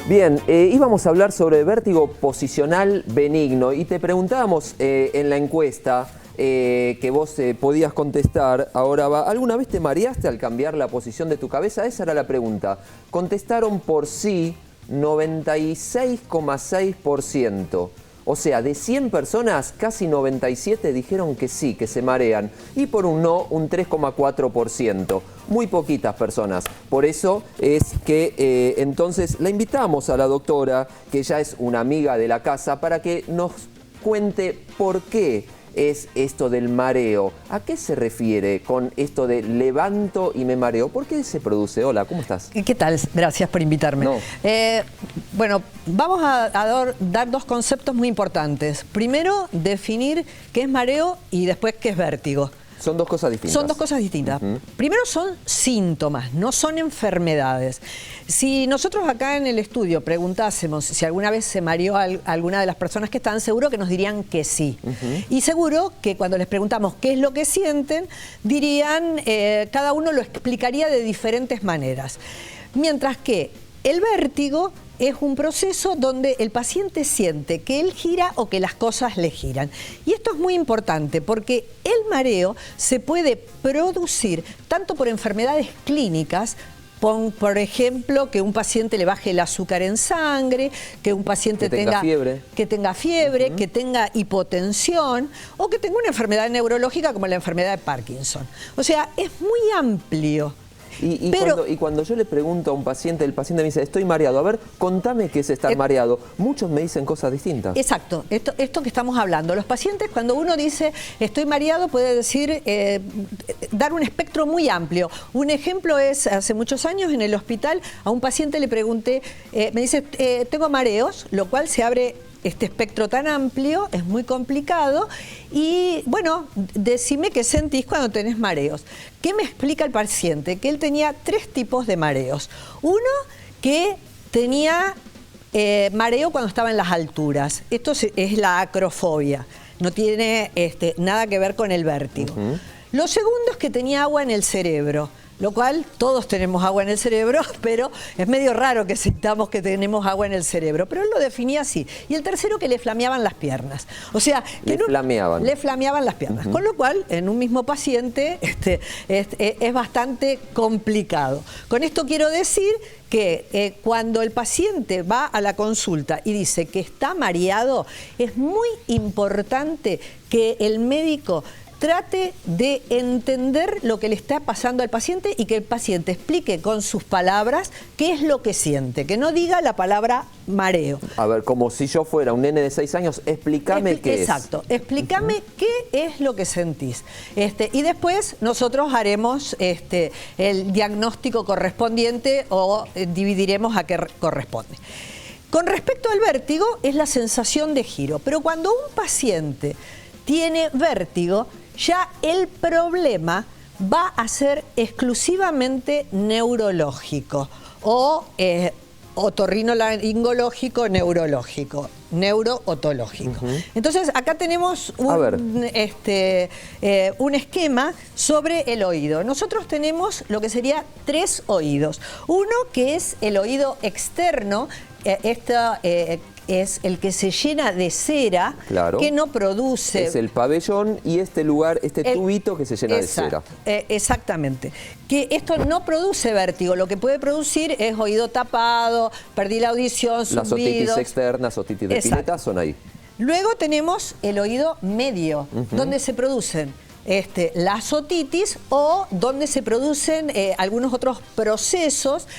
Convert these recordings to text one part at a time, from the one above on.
Bien, íbamos a hablar sobre vértigo posicional benigno y te preguntábamos en la encuesta que vos podías contestar, ahora va, ¿alguna vez te mareaste al cambiar la posición de tu cabeza? Esa era la pregunta. Contestaron por sí 96,6%. O sea, de 100 personas, casi 97 dijeron que sí, que se marean. Y por un no, un 3,4%. Muy poquitas personas. Por eso es que entonces la invitamos a la doctora, que ya es una amiga de la casa, para que nos cuente por qué es esto del mareo. ¿A qué se refiere con esto de levanto y me mareo? ¿Por qué se produce? Hola, ¿cómo estás? ¿Qué tal? Gracias por invitarme. No. Bueno, vamos a dar dos conceptos muy importantes. Primero, definir qué es mareo y después qué es vértigo. Son dos cosas distintas. Son dos cosas distintas. Primero son síntomas, no son enfermedades. Si nosotros acá en el estudio preguntásemos si alguna vez se mareó a alguna de las personas que están, seguro que nos dirían que sí. Y seguro que cuando les preguntamos qué es lo que sienten, dirían, cada uno lo explicaría de diferentes maneras. Mientras que el vértigo es un proceso donde el paciente siente que él gira o que las cosas le giran. Y esto es muy importante porque el mareo se puede producir tanto por enfermedades clínicas, por ejemplo, que un paciente le baje el azúcar en sangre, que un paciente tenga fiebre, que tenga hipotensión o que tenga una enfermedad neurológica como la enfermedad de Parkinson. O sea, es muy amplio. Y cuando yo le pregunto a un paciente, el paciente me dice, estoy mareado. A ver, contame qué es estar mareado. Muchos me dicen cosas distintas. Exacto, esto que estamos hablando. Los pacientes, cuando uno dice, estoy mareado, puede decir, dar un espectro muy amplio. Un ejemplo es, hace muchos años en el hospital, a un paciente le pregunté, me dice, tengo mareos, lo cual se abre este espectro tan amplio, es muy complicado. Y bueno, decime qué sentís cuando tenés mareos. ¿Qué me explica el paciente? Que él tenía 3 tipos de mareos. Uno, que tenía mareo cuando estaba en las alturas. Esto es la acrofobia. No tiene nada que ver con el vértigo. Lo segundo es que tenía agua en el cerebro. Lo cual, todos tenemos agua en el cerebro, pero es medio raro que sintamos que tenemos agua en el cerebro. Pero él lo definía así. Y el tercero, que le flameaban las piernas. O sea, que le flameaban las piernas. Con lo cual, en un mismo paciente es bastante complicado. Con esto quiero decir que cuando el paciente va a la consulta y dice que está mareado, es muy importante que el médico trate de entender lo que le está pasando al paciente y que el paciente explique con sus palabras qué es lo que siente, que no diga la palabra mareo. A ver, como si yo fuera un nene de 6 años, explícame qué es. Exacto, explícame qué es lo que sentís. Y después nosotros haremos el diagnóstico correspondiente o dividiremos a qué corresponde. Con respecto al vértigo, es la sensación de giro, pero cuando un paciente tiene vértigo, ya el problema va a ser exclusivamente neurológico o otorrinolaringológico neurológico, neurootológico. Entonces, acá tenemos un esquema sobre el oído. Nosotros tenemos lo que sería 3 oídos. Uno que es el oído externo, es el que se llena de cera, claro, que no produce... Es el pabellón y este lugar, tubito que se llena de cera. Exactamente. Que esto no produce vértigo, lo que puede producir es oído tapado, perdí la audición, zumbidos. Las otitis externas, otitis de pileta son ahí. Luego tenemos el oído medio, donde se producen las otitis o donde se producen algunos otros procesos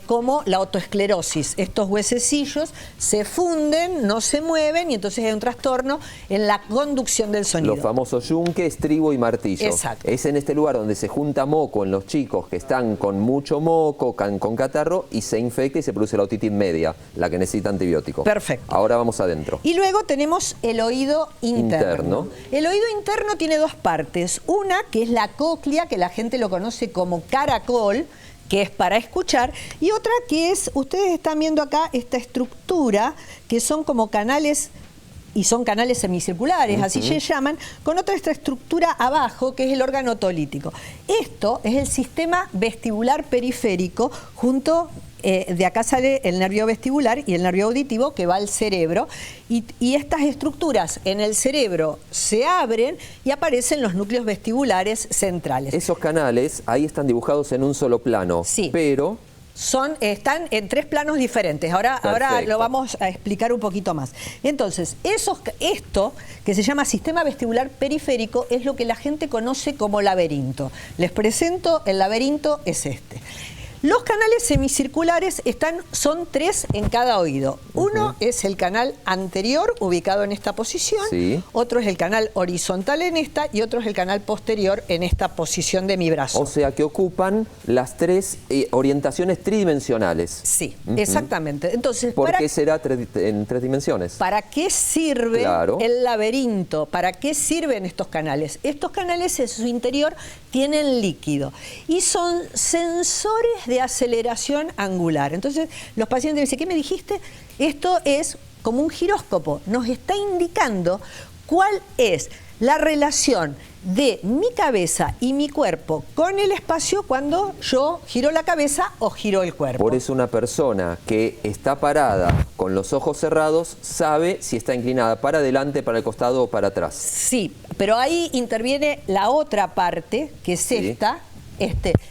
como la otoesclerosis. Estos huesecillos se funden, no se mueven y entonces hay un trastorno en la conducción del sonido. Los famosos yunque, estribo y martillo. Exacto. Es en este lugar donde se junta moco en los chicos que están con mucho moco, con catarro y se infecta y se produce la otitis media, la que necesita antibiótico. Perfecto. Ahora vamos adentro. Y luego tenemos el oído interno. El oído interno tiene 2 partes. Una que es la cóclea, que la gente lo conoce como caracol, que es para escuchar, y otra que es, ustedes están viendo acá esta estructura, que son como canales, y son canales semicirculares, así se llaman, con otra estructura abajo, que es el órgano otolítico. Esto es el sistema vestibular periférico junto de acá sale el nervio vestibular y el nervio auditivo que va al cerebro y estas estructuras en el cerebro se abren y aparecen los núcleos vestibulares centrales. Esos canales ahí están dibujados en un solo plano, sí, pero... están en 3 planos diferentes. Ahora lo vamos a explicar un poquito más. Entonces, esto que se llama sistema vestibular periférico es lo que la gente conoce como laberinto. Les presento, el laberinto es este. Los canales semicirculares son 3 en cada oído. Uno es el canal anterior, ubicado en esta posición, sí, otro es el canal horizontal en esta y otro es el canal posterior en esta posición de mi brazo. O sea que ocupan las 3 orientaciones tridimensionales. Sí, exactamente. Entonces, ¿por qué será en 3 dimensiones? ¿Para qué sirve el laberinto? ¿Para qué sirven estos canales? Estos canales en su interior tienen líquido y son sensores de aceleración angular. Entonces, los pacientes me dicen, ¿qué me dijiste? Esto es como un giróscopo, nos está indicando cuál es la relación de mi cabeza y mi cuerpo con el espacio cuando yo giro la cabeza o giro el cuerpo. Por eso una persona que está parada con los ojos cerrados sabe si está inclinada para adelante, para el costado o para atrás. Sí, pero ahí interviene la otra parte, que es esta,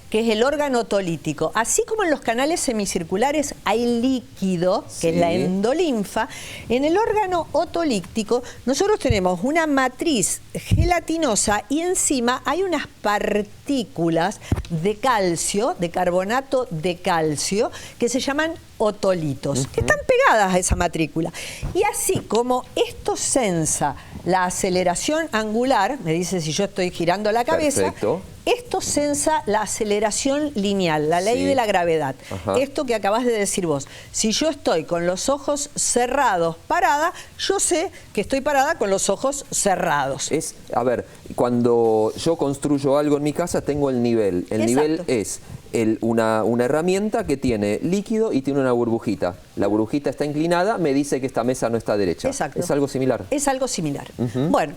que es el órgano otolítico. Así como en los canales semicirculares hay líquido, que es la endolinfa, en el órgano otolítico nosotros tenemos una matriz gelatinosa y encima hay unas partículas de calcio, de carbonato de calcio, que se llaman otolitos, que están pegadas a esa matrícula. Y así como esto sensa la aceleración angular, me dice si yo estoy girando la cabeza, perfecto, esto sensa la aceleración lineal, la ley de la gravedad. Esto que acabas de decir vos. Si yo estoy con los ojos cerrados parada, yo sé que estoy parada con los ojos cerrados. A ver, cuando yo construyo algo en mi casa, tengo el nivel. El nivel es una herramienta que tiene líquido y tiene una burbujita. La burbujita está inclinada, me dice que esta mesa no está derecha. Exacto. ¿Es algo similar? Es algo similar. Bueno,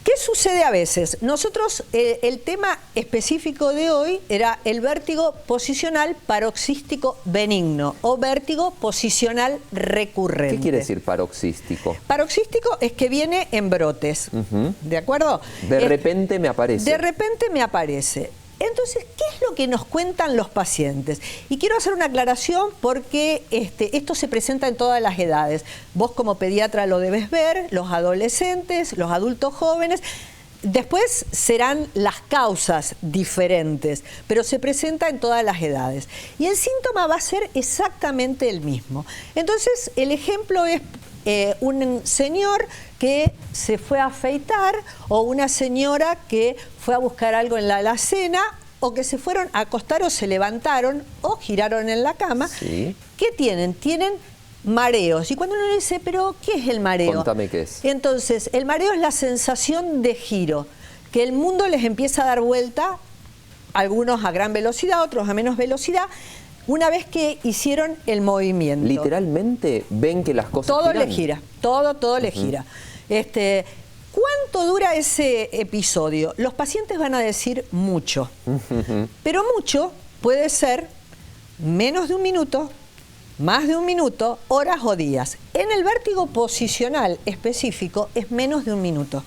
¿qué sucede a veces? Nosotros, el tema específico de hoy era el vértigo posicional paroxístico benigno o vértigo posicional recurrente. ¿Qué quiere decir paroxístico? Paroxístico es que viene en brotes, ¿de acuerdo? De repente me aparece. De repente me aparece. Entonces, ¿qué es lo que nos cuentan los pacientes? Y quiero hacer una aclaración porque esto se presenta en todas las edades. Vos como pediatra lo debes ver, los adolescentes, los adultos jóvenes. Después serán las causas diferentes, pero se presenta en todas las edades. Y el síntoma va a ser exactamente el mismo. Entonces, el ejemplo es un señor que se fue a afeitar o una señora que fue a buscar algo en la alacena o que se fueron a acostar o se levantaron o giraron en la cama. Sí. ¿Qué tienen? Tienen mareos. Y cuando uno dice, ¿pero qué es el mareo? Contame qué es. Entonces, el mareo es la sensación de giro, que el mundo les empieza a dar vuelta, algunos a gran velocidad, otros a menos velocidad, una vez que hicieron el movimiento. Literalmente ven que las cosas todo giran. le gira, todo le gira. ¿Cuánto dura ese episodio? Los pacientes van a decir mucho, pero mucho puede ser menos de un minuto, más de un minuto, horas o días. En el vértigo posicional específico es menos de un minuto.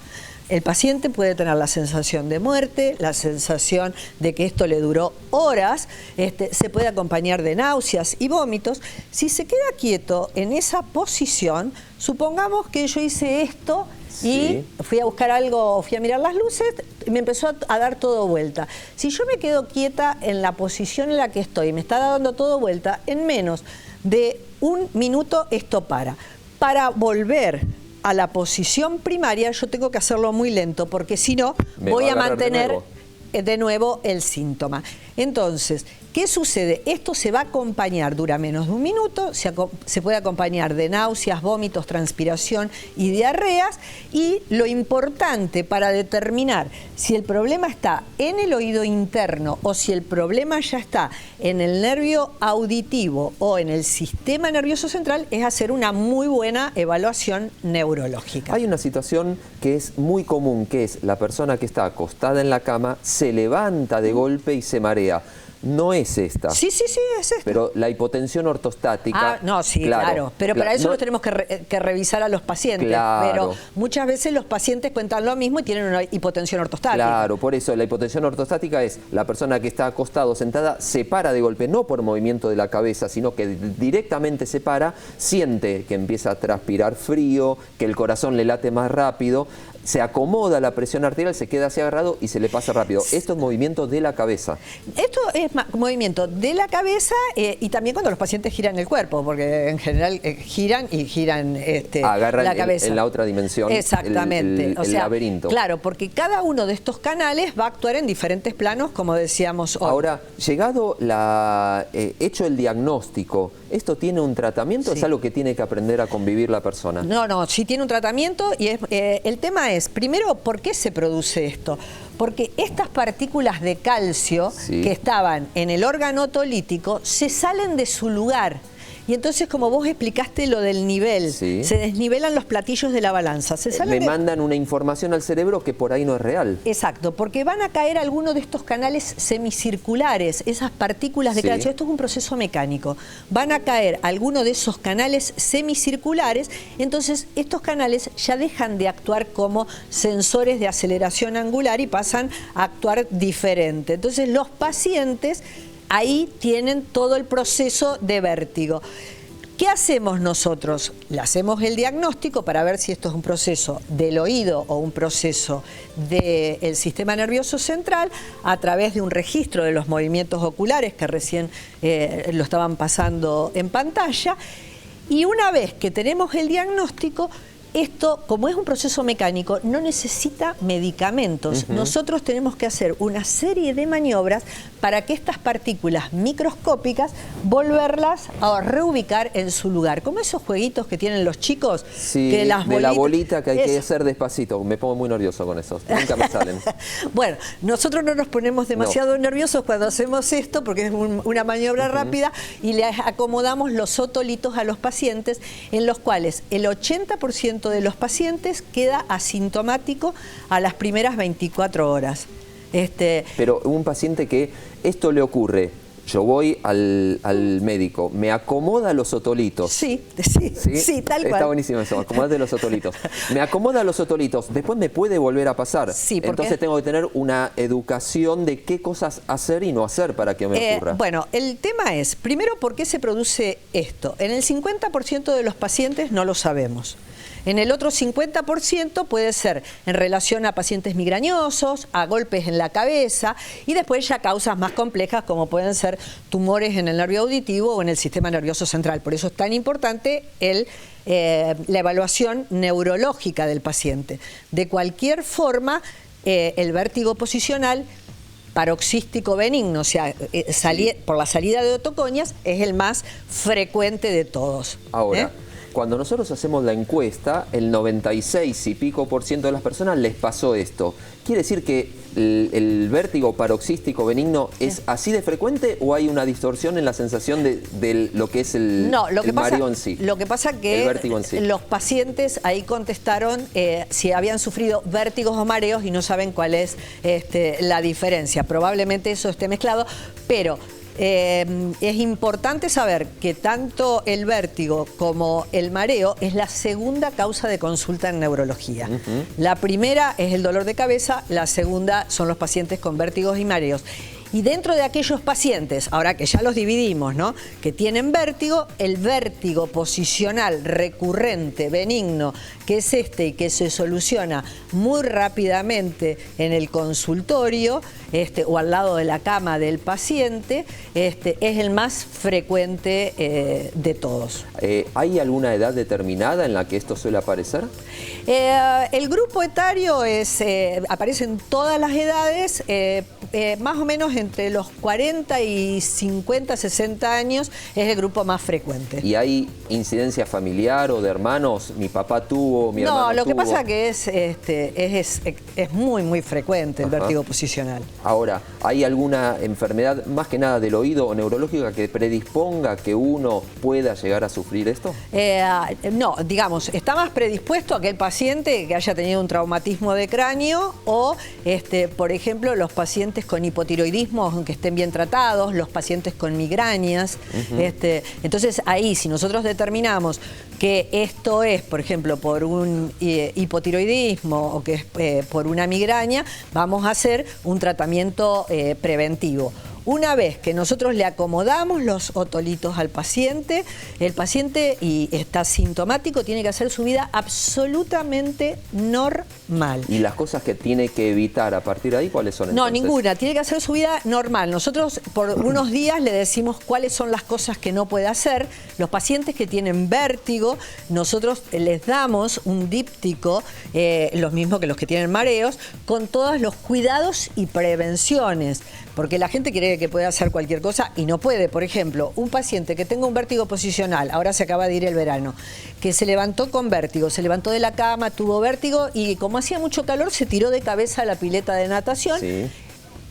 El paciente puede tener la sensación de muerte, la sensación de que esto le duró horas, se puede acompañar de náuseas y vómitos. Si se queda quieto en esa posición, supongamos que yo hice esto y fui a buscar algo, fui a mirar las luces, me empezó a dar todo vuelta. Si yo me quedo quieta en la posición en la que estoy, me está dando todo vuelta, en menos de un minuto esto para. Para volver a la posición primaria yo tengo que hacerlo muy lento porque si no voy a mantener de nuevo el síntoma. Entonces, ¿qué sucede? Esto se va a acompañar, dura menos de un minuto, se puede acompañar de náuseas, vómitos, transpiración y diarreas, y lo importante para determinar si el problema está en el oído interno o si el problema ya está en el nervio auditivo o en el sistema nervioso central es hacer una muy buena evaluación neurológica. Hay una situación que es muy común, que es la persona que está acostada en la cama, se levanta de golpe y se marea. no es esta. Sí, es esta. Pero la hipotensión ortostática... No, sí, claro. Pero para eso nos tenemos que revisar a los pacientes. Claro. Pero muchas veces los pacientes cuentan lo mismo y tienen una hipotensión ortostática. Claro, por eso la hipotensión ortostática es la persona que está acostada o sentada, se para de golpe, no por movimiento de la cabeza, sino que directamente se para, siente que empieza a transpirar frío, que el corazón le late más rápido, se acomoda la presión arterial, se queda así agarrado y se le pasa rápido. Esto es movimiento de la cabeza. Esto es movimiento de la cabeza y también cuando los pacientes giran el cuerpo, porque en general giran agarran la cabeza. En la otra dimensión. Exactamente. El laberinto. Claro, porque cada uno de estos canales va a actuar en diferentes planos, como decíamos hoy. Ahora, llegado hecho el diagnóstico, ¿esto tiene un tratamiento? Sí. ¿Es algo que tiene que aprender a convivir la persona? No, sí tiene un tratamiento y el tema es, primero, ¿por qué se produce esto? Porque estas partículas de calcio que estaban en el órgano otolítico se salen de su lugar. Y entonces, como vos explicaste lo del nivel, se desnivelan los platillos de la balanza. Le mandan una información al cerebro que por ahí no es real. Exacto, porque van a caer algunos de estos canales semicirculares, esas partículas de calcio. Esto es un proceso mecánico. Van a caer algunos de esos canales semicirculares, entonces estos canales ya dejan de actuar como sensores de aceleración angular y pasan a actuar diferente. Entonces los pacientes ahí tienen todo el proceso de vértigo. ¿Qué hacemos nosotros? Le hacemos el diagnóstico para ver si esto es un proceso del oído o un proceso del sistema nervioso central a través de un registro de los movimientos oculares que recién lo estaban pasando en pantalla. Y una vez que tenemos el diagnóstico, esto, como es un proceso mecánico, no necesita medicamentos. Nosotros tenemos que hacer una serie de maniobras para que estas partículas microscópicas volverlas a reubicar en su lugar. Como esos jueguitos que tienen los chicos. Sí, que las de la bolita que hay que hacer despacito. Me pongo muy nervioso con eso. Nunca me salen. Bueno, nosotros no nos ponemos demasiado nerviosos cuando hacemos esto porque es una maniobra rápida y le acomodamos los otolitos a los pacientes, en los cuales el 80% de los pacientes queda asintomático a las primeras 24 horas. Pero un paciente que esto le ocurre, yo voy al médico, me acomoda los otolitos. Sí, tal cual. Está buenísimo eso, acomodate los otolitos. Me acomoda los otolitos, después me puede volver a pasar. Sí, entonces tengo que tener una educación de qué cosas hacer y no hacer para que me ocurra. Bueno, el tema es, primero, ¿por qué se produce esto? En el 50% de los pacientes no lo sabemos. En el otro 50% puede ser en relación a pacientes migrañosos, a golpes en la cabeza y después ya causas más complejas como pueden ser tumores en el nervio auditivo o en el sistema nervioso central. Por eso es tan importante la evaluación neurológica del paciente. De cualquier forma, el vértigo posicional paroxístico benigno, o sea, por la salida de otocoñas, es el más frecuente de todos. Ahora, cuando nosotros hacemos la encuesta, el 96 y pico % de las personas les pasó esto. ¿Quiere decir que el vértigo paroxístico benigno es así de frecuente o hay una distorsión en la sensación de lo que es el mareo en sí? Lo que pasa que los pacientes ahí contestaron si habían sufrido vértigos o mareos y no saben cuál es la diferencia. Probablemente eso esté mezclado, pero es importante saber que tanto el vértigo como el mareo es la segunda causa de consulta en neurología. La primera es el dolor de cabeza, la segunda son los pacientes con vértigos y mareos. Y dentro de aquellos pacientes, ahora que ya los dividimos, ¿no?, que tienen vértigo, el vértigo posicional recurrente, benigno, que es y que se soluciona muy rápidamente en el consultorio o al lado de la cama del paciente, es el más frecuente de todos. ¿Hay alguna edad determinada en la que esto suele aparecer? El grupo etario aparece en todas las edades, más o menos entre los 40 y 50, 60 años es el grupo más frecuente. ¿Y hay incidencia familiar o de hermanos? Mi papá tuvo, mi hermano tuvo. No, lo que pasa que es muy, muy frecuente el vértigo posicional. Ahora, ¿hay alguna enfermedad, más que nada del oído o neurológica, que predisponga que uno pueda llegar a sufrir esto? No, digamos, está más predispuesto aquel paciente que haya tenido un traumatismo de cráneo o, por ejemplo, los pacientes pacientes con hipotiroidismo, aunque estén bien tratados, los pacientes con migrañas. Entonces ahí, si nosotros determinamos que esto es, por ejemplo, por un hipotiroidismo o que es por una migraña, vamos a hacer un tratamiento preventivo. Una vez que nosotros le acomodamos los otolitos al paciente, el paciente y está sintomático, tiene que hacer su vida absolutamente normal. ¿Y las cosas que tiene que evitar a partir de ahí, cuáles son entonces? No, ninguna. Tiene que hacer su vida normal. Nosotros por unos días le decimos cuáles son las cosas que no puede hacer. Los pacientes que tienen vértigo, nosotros les damos un díptico, los mismos que los que tienen mareos, con todos los cuidados y prevenciones. Porque la gente cree que puede hacer cualquier cosa y no puede. Por ejemplo, un paciente que tenga un vértigo posicional, ahora se acaba de ir el verano, que se levantó con vértigo, se levantó de la cama, tuvo vértigo y como hacía mucho calor se tiró de cabeza a la pileta de natación. Sí.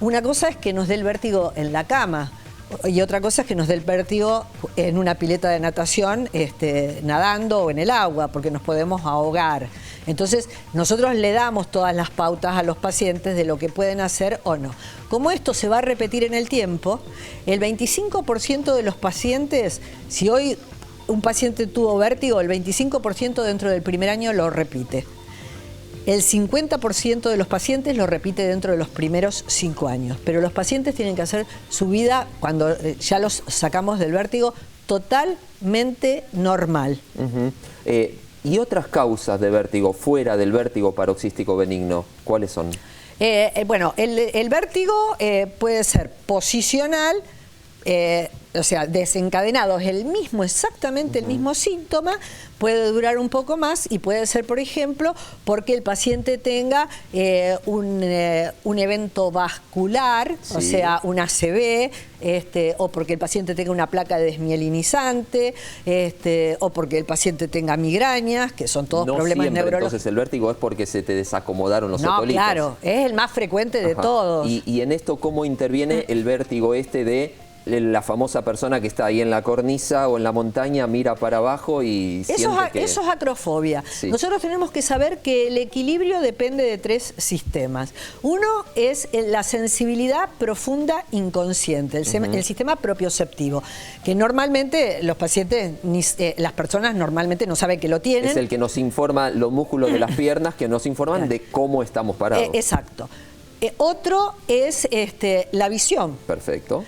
Una cosa es que nos dé el vértigo en la cama y otra cosa es que nos dé el vértigo en una pileta de natación nadando o en el agua, porque nos podemos ahogar. Entonces, nosotros le damos todas las pautas a los pacientes de lo que pueden hacer o no. Como esto se va a repetir en el tiempo, el 25% de los pacientes, si hoy un paciente tuvo vértigo, el 25% dentro del primer año lo repite. El 50% de los pacientes lo repite dentro de los primeros 5 años. Pero los pacientes tienen que hacer su vida, cuando ya los sacamos del vértigo, totalmente normal. ¿Y otras causas de vértigo fuera del vértigo paroxístico benigno, cuáles son? Bueno, el vértigo puede ser posicional, o sea, desencadenado, es el mismo, exactamente el mismo síntoma, puede durar un poco más y puede ser, por ejemplo, porque el paciente tenga un evento vascular, sí, o sea, un ACV, o porque el paciente tenga una placa desmielinizante, o porque el paciente tenga migrañas, que son todos problemas neurológicos. Entonces el vértigo es porque se te desacomodaron los otolitos. Claro, es el más frecuente de todos. Y en esto, ¿cómo interviene el vértigo de la famosa persona que está ahí en la cornisa o en la montaña, mira para abajo y siente que... Eso es acrofobia. Sí. Nosotros tenemos que saber que el equilibrio depende de 3 sistemas. Uno es la sensibilidad profunda inconsciente, el sistema propioceptivo, que normalmente los pacientes, las personas normalmente no saben que lo tienen. Es el que nos informa, los músculos de las piernas que nos informan de cómo estamos parados. Exacto. Otro es la visión. Perfecto.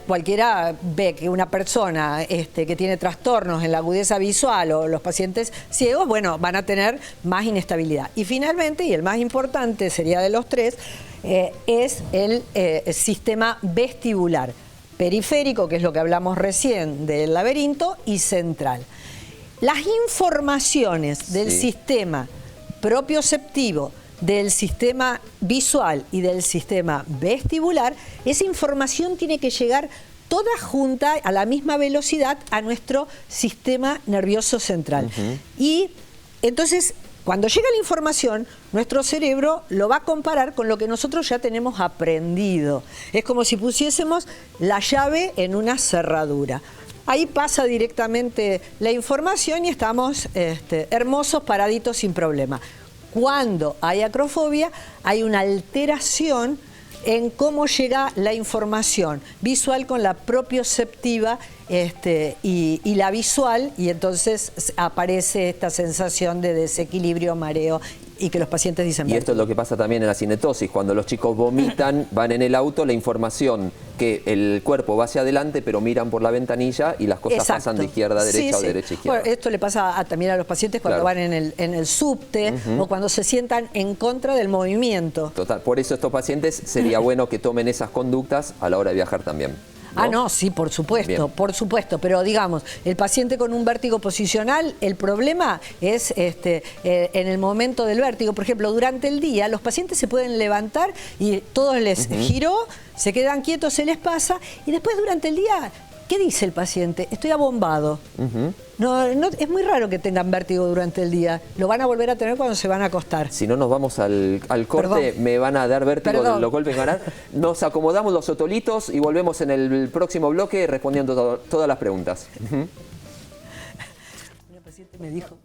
Cualquiera ve que una persona que tiene trastornos en la agudeza visual o los pacientes ciegos, bueno, van a tener más inestabilidad. Y finalmente, y el más importante sería de los 3, es el sistema vestibular. Periférico, que es lo que hablamos recién del laberinto, y central. Las informaciones del sistema propioceptivo, del sistema visual y del sistema vestibular, esa información tiene que llegar toda junta a la misma velocidad a nuestro sistema nervioso central. Y entonces, cuando llega la información, nuestro cerebro lo va a comparar con lo que nosotros ya tenemos aprendido. Es como si pusiésemos la llave en una cerradura. Ahí pasa directamente la información y estamos hermosos, paraditos, sin problema. Cuando hay acrofobia, hay una alteración en cómo llega la información visual con la propioceptiva y la visual, y entonces aparece esta sensación de desequilibrio, mareo, y que los pacientes dicen... Y esto es lo que pasa también en la cinetosis. Cuando los chicos vomitan, van en el auto, la información que el cuerpo va hacia adelante, pero miran por la ventanilla y las cosas pasan de izquierda a derecha o derecha a izquierda. Bueno, esto le pasa también a los pacientes cuando van en el subte o cuando se sientan en contra del movimiento. Total, por eso estos pacientes sería bueno que tomen esas conductas a la hora de viajar también, ¿no? No, sí, por supuesto, pero digamos, el paciente con un vértigo posicional, el problema es en el momento del vértigo. Por ejemplo, durante el día los pacientes se pueden levantar y todo les giró, se quedan quietos, se les pasa, y después durante el día, ¿qué dice el paciente? Estoy abombado. No, es muy raro que tengan vértigo durante el día. Lo van a volver a tener cuando se van a acostar. Si no nos vamos al corte, me van a dar vértigo de los golpes ganar. Nos acomodamos los otolitos y volvemos en el próximo bloque respondiendo todas las preguntas. Una paciente me dijo...